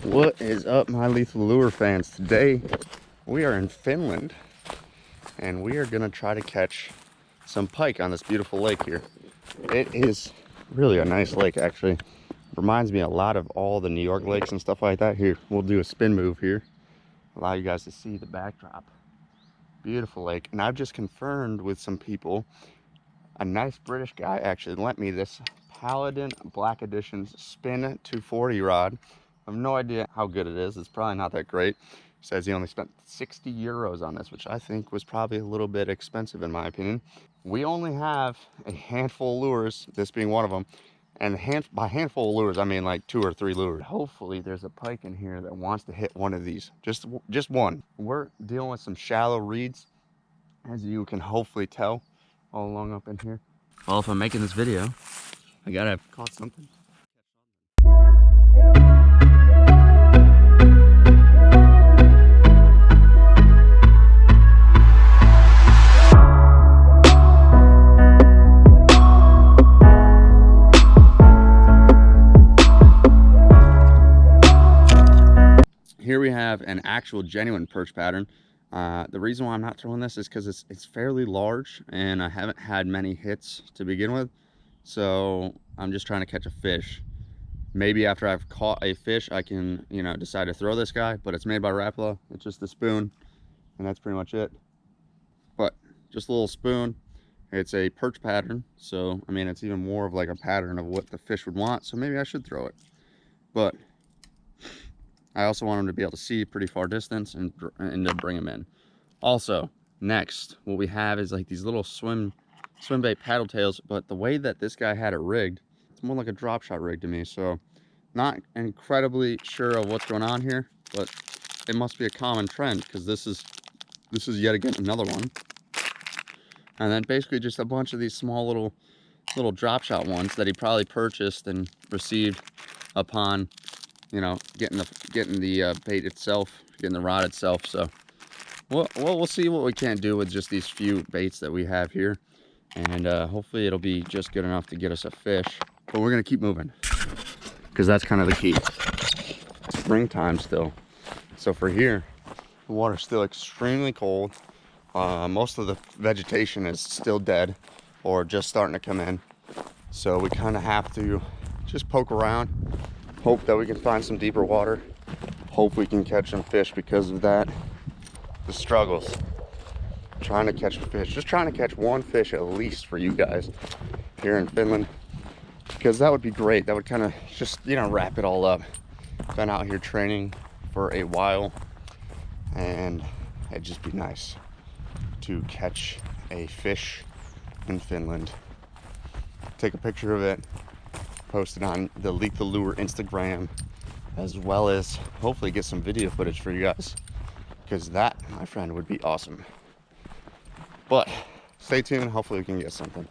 What is up, my lethal lure fans? Today we are in Finland and we are gonna try to catch some pike on this beautiful lake here. It is really a nice lake, actually. Reminds me a lot of all the New York lakes and stuff like that. Here, we'll do a spin move here, allow you guys to see the backdrop. Beautiful lake. And I've just confirmed with some people, a nice British guy actually lent me this Paladin Black Edition's Spin 240 rod. I have no idea how good it is. It's probably not that great. He says he only spent 60 euros on this, which I think was probably a little bit expensive in my opinion. We only have a handful of lures, this being one of them. And by handful of lures, I mean like 2 or 3 lures. Hopefully there's a pike in here that wants to hit one of these. Just one. We're dealing with some shallow reeds, as you can hopefully tell all along up in here. Well, if I'm making this video, I gotta have caught something. Here we have an actual genuine perch pattern. The reason why I'm not throwing this is because it's fairly large and I haven't had many hits to begin with. So I'm just trying to catch a fish. Maybe after I've caught a fish, I can, decide to throw this guy, but it's made by Rapala. It's just a spoon and that's pretty much it. But just a little spoon. It's a perch pattern. So, I mean, it's even more of like a pattern of what the fish would want. So maybe I should throw it. But I also want them to be able to see pretty far distance and to bring them in. Also, next, what we have is like these little swim bait paddle tails, but the way that this guy had it rigged, it's more like a drop shot rig to me. So not incredibly sure of what's going on here, but it must be a common trend because this is yet again another one. And then basically just a bunch of these small little drop shot ones that he probably purchased and received upon getting the bait itself, getting the rod itself. So we'll see what we can do with just these few baits that we have here, and hopefully it'll be just good enough to get us a fish. But we're gonna keep moving because that's kind of the key. Springtime still, so for here the water's still extremely cold. Most of the vegetation is still dead or just starting to come in, so we kind of have to just poke around, hope that we can find some deeper water, hope we can catch some fish. Because of that, the struggles trying to catch fish, just trying to catch one fish at least for you guys here in Finland, because that would be great. That would kind of just wrap it all up. Been out here training for a while and it'd just be nice to catch a fish in Finland, take a picture of it, post it on the Lethal Lure Instagram, as well as hopefully get some video footage for you guys, because that, my friend, would be awesome. But stay tuned, hopefully we can get something.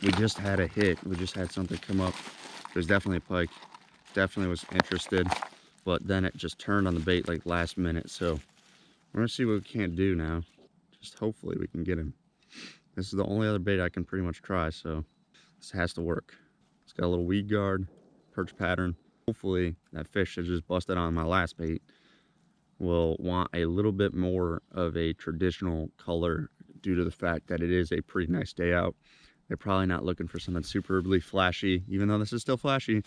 We just had a hit, we just had something come up. There's definitely a pike, definitely was interested, but then it just turned on the bait like last minute. So we're gonna see what we can do now. Just hopefully we can get him. This is the only other bait I can pretty much try, so this has to work. It's got a little weed guard, perch pattern. Hopefully that fish that just busted on my last bait will want a little bit more of a traditional color due to the fact that it is a pretty nice day out. They're probably not looking for something superbly flashy, even though this is still flashy.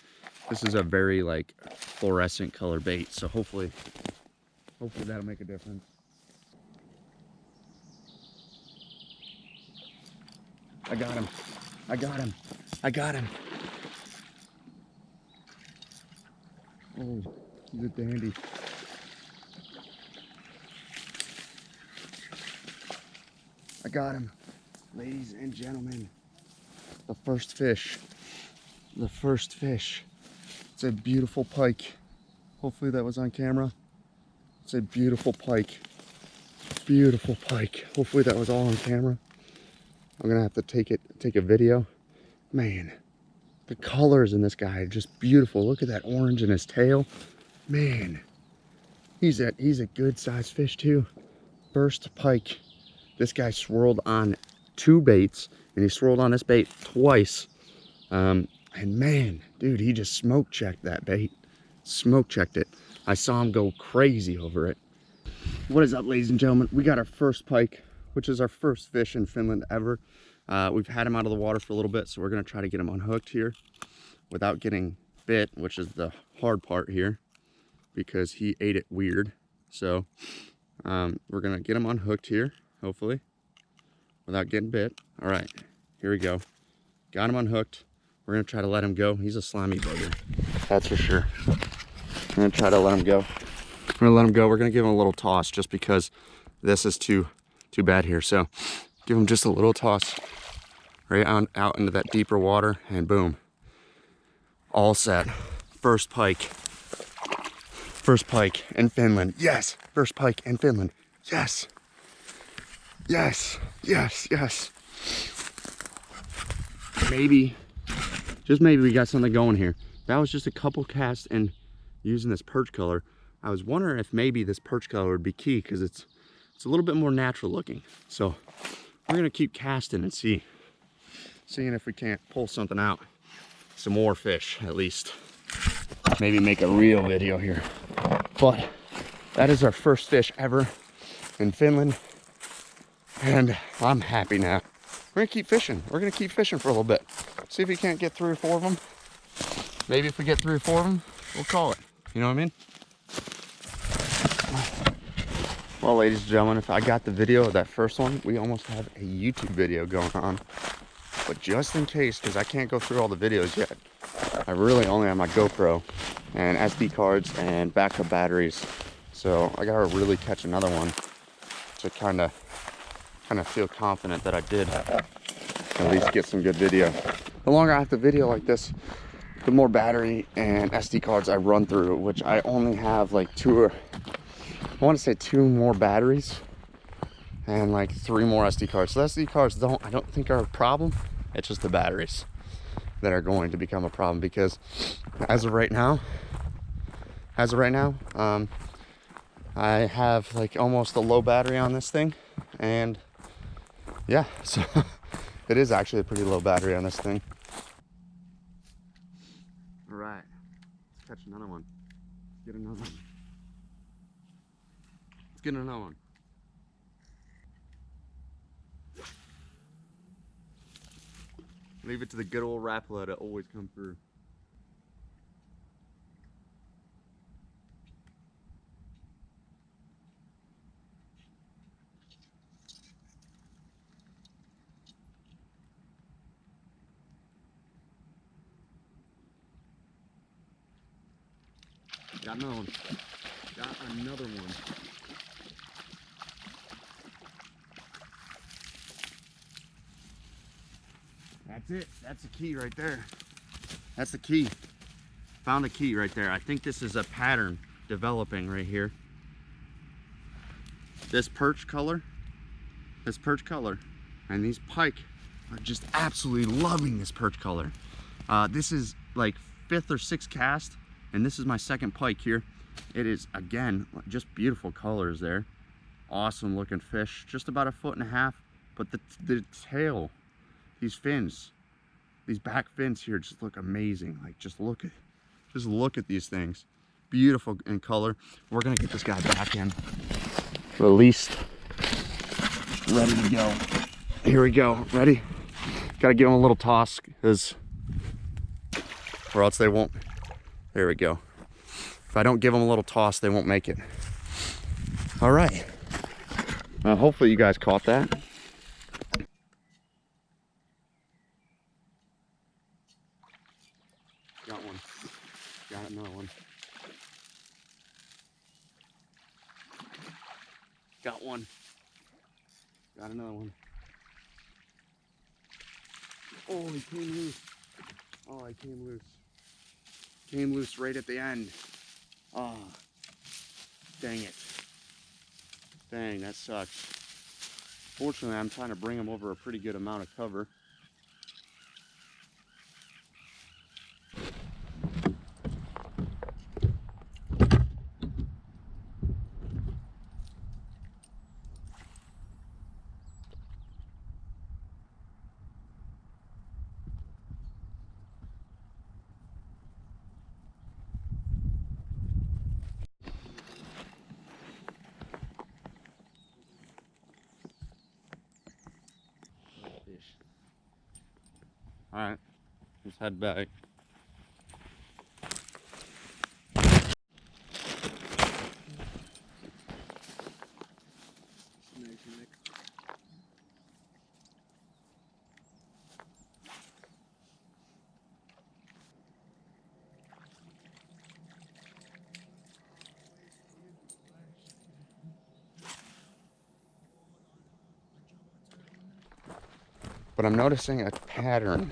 This is a very like fluorescent color bait, so hopefully that'll make a difference. I got him. I got him. I got him. Oh, he's a dandy. I got him. Ladies and gentlemen, the first fish. The first fish. It's a beautiful pike. Hopefully that was on camera. It's a beautiful pike. Beautiful pike. Hopefully that was all on camera. I'm gonna have to take a video. Man, the colors in this guy are just beautiful. Look at that orange in his tail. Man, he's a good sized fish too. First pike. This guy swirled on 2 baits, and he swirled on this bait twice. And man, dude, he just smoke checked that bait. smoke checked it. I saw him go crazy over it. What is up, ladies and gentlemen? We got our first pike, which is our first fish in Finland ever. We've had him out of the water for a little bit, so we're gonna try to get him unhooked here without getting bit, which is the hard part here because he ate it weird. So we're gonna get him unhooked here, hopefully, without getting bit. All right, here we go. Got him unhooked. We're gonna try to let him go. He's a slimy bugger, that's for sure. I'm gonna try to let him go. We're gonna let him go. We're gonna give him a little toss just because this is too bad here. So give him just a little toss right out into that deeper water, and boom, all set. First pike in Finland. Yes, first pike in Finland. Yes, yes, yes, yes. Maybe, just maybe we got something going here. That was just a couple casts and using this perch color. I was wondering if maybe this perch color would be key because it's a little bit more natural looking. So we're gonna keep casting and seeing if we can't pull something out. Some more fish, at least. Maybe make a real video here. But that is our first fish ever in Finland. And I'm happy now. We're gonna keep fishing. We're gonna keep fishing for a little bit. See if we can't get 3 or 4 of them. Maybe if we get 3 or 4 of them, we'll call it. You know what I mean? Well, ladies and gentlemen, if I got the video of that first one, we almost have a YouTube video going on. But just in case, because I can't go through all the videos yet, I really only have my GoPro and SD cards and backup batteries. So I gotta really catch another one to kind of feel confident that I did at least get some good video. The longer I have to video like this, the more battery and SD cards I run through, which I only have like I want to say 2 more batteries and like 3 more SD cards. So the SD cards I don't think are a problem. It's just the batteries that are going to become a problem, because as of right now, I have like almost a low battery on this thing, and yeah, so it is actually a pretty low battery on this thing. All right, let's catch another one. Get another one. Let's get another one. Leave it to the good old Rapala to always come through. Got another one. Got another one. That's it. That's the key right there. That's the key. Found the key right there. I think this is a pattern developing right here. This perch color, and these pike are just absolutely loving this perch color. This is like 5th or 6th cast, and this is my 2nd pike here. It is, again, just beautiful colors there. Awesome looking fish, just about 1.5 feet, but the tail, these fins, these back fins here just look amazing. Like, just look at these things. Beautiful in color. We're gonna get this guy back in, released, ready to go. Here we go, ready? Gotta give them a little toss, or else they won't. There we go. If I don't give them a little toss, they won't make it. All right. Hopefully you guys caught that. Got one. Got another one. Got one. Got another one. Oh, he came loose. Oh, he came loose. Came loose right at the end. Oh, dang it. Dang, that sucks. Fortunately, I'm trying to bring him over a pretty good amount of cover. All right, let's head back. But I'm noticing a pattern.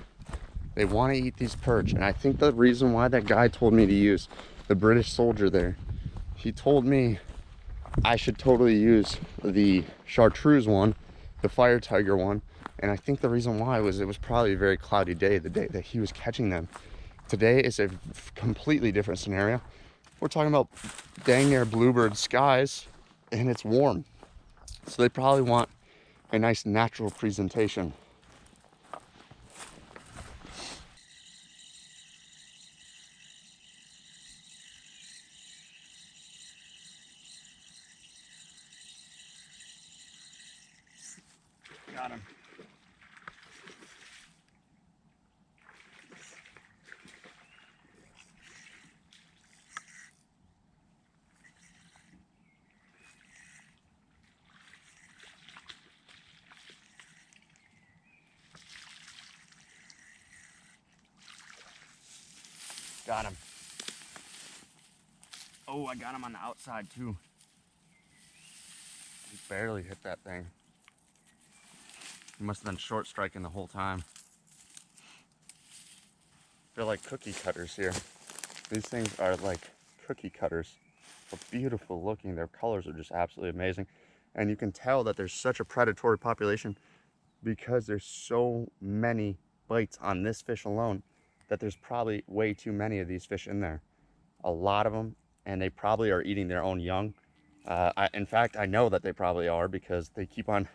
They want to eat these perch, and I think the reason why that guy told me to use, the British soldier there, he told me I should totally use the chartreuse one, the fire tiger one, and I think the reason why was it was probably a very cloudy day, the day that he was catching them. Today is a completely different scenario. We're talking about dang near bluebird skies, and it's warm, so they probably want a nice natural presentation. Got him. Got him. Oh, I got him on the outside too. He barely hit that thing. He must have been short striking the whole time. They're like cookie cutters here. These things are like cookie cutters. They're beautiful looking. Their colors are just absolutely amazing. And you can tell that there's such a predatory population because there's so many bites on this fish alone that there's probably way too many of these fish in there. A lot of them, and they probably are eating their own young. In fact, I know that they probably are because they keep on,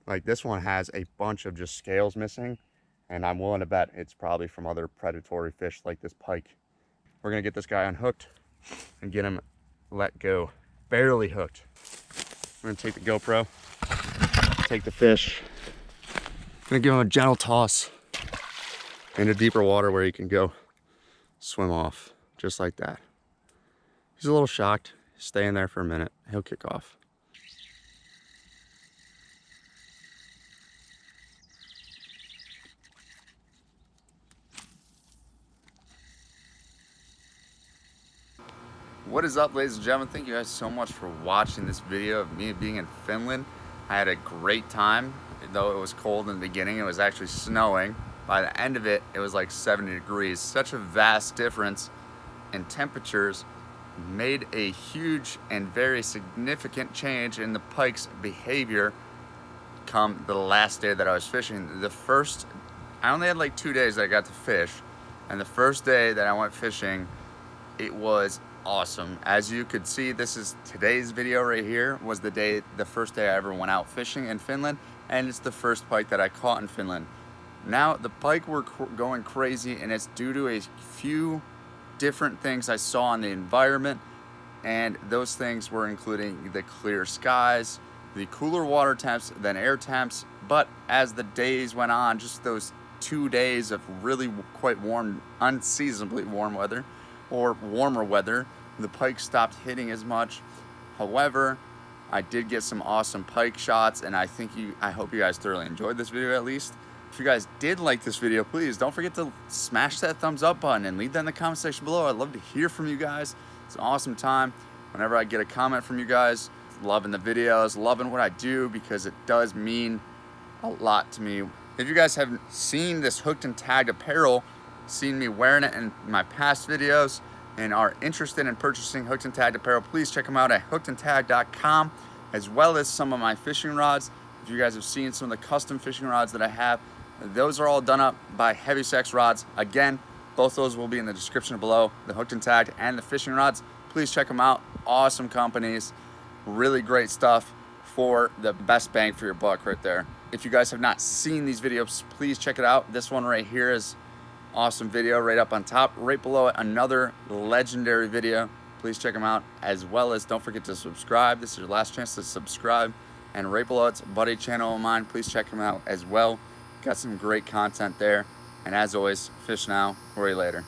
like this one has a bunch of just scales missing, and I'm willing to bet it's probably from other predatory fish like this pike. We're gonna get this guy unhooked and get him let go. Barely hooked. I'm gonna take the GoPro, take the fish. I'm gonna give him a gentle toss into deeper water where he can go swim off, just like that. He's a little shocked, staying there for a minute. He'll kick off. What is up, ladies and gentlemen? Thank you guys so much for watching this video of me being in Finland. I had a great time. Though it was cold in the beginning, it was actually snowing. By the end of it, it was like 70 degrees. Such a vast difference in temperatures made a huge and very significant change in the pike's behavior come the last day that I was fishing. I only had like 2 days that I got to fish, and the first day that I went fishing, it was awesome. As you could see, this is today's video right here, was the first day I ever went out fishing in Finland, and it's the first pike that I caught in Finland. Now, the pike were going crazy, and it's due to a few different things I saw in the environment, and those things were including the clear skies, the cooler water temps than air temps, but as the days went on, just those 2 days of really quite warm, unseasonably warm weather, or warmer weather, the pike stopped hitting as much. However, I did get some awesome pike shots, and I hope you guys thoroughly enjoyed this video at least. If you guys did like this video, please don't forget to smash that thumbs up button and leave that in the comment section below. I'd love to hear from you guys. It's an awesome time whenever I get a comment from you guys. Loving the videos, loving what I do, because it does mean a lot to me. If you guys haven't seen this hooked and tagged apparel, seen me wearing it in my past videos, and are interested in purchasing hooked and tagged apparel, please check them out at hookedandtagged.com, as well as some of my fishing rods. If you guys have seen some of the custom fishing rods that I have, those are all done up by Heavy Sex Rods. Again, both those will be in the description below, the hooked and tagged and the fishing rods. Please check them out. Awesome companies, really great stuff for the best bang for your buck right there. If you guys have not seen these videos, please check it out. This one right here is awesome video right up on top. Right below it, another legendary video. Please check them out, as well as don't forget to subscribe. This is your last chance to subscribe. And right below it's a buddy channel of mine. Please check them out as well. Got some great content there. And as always, fish now, worry later.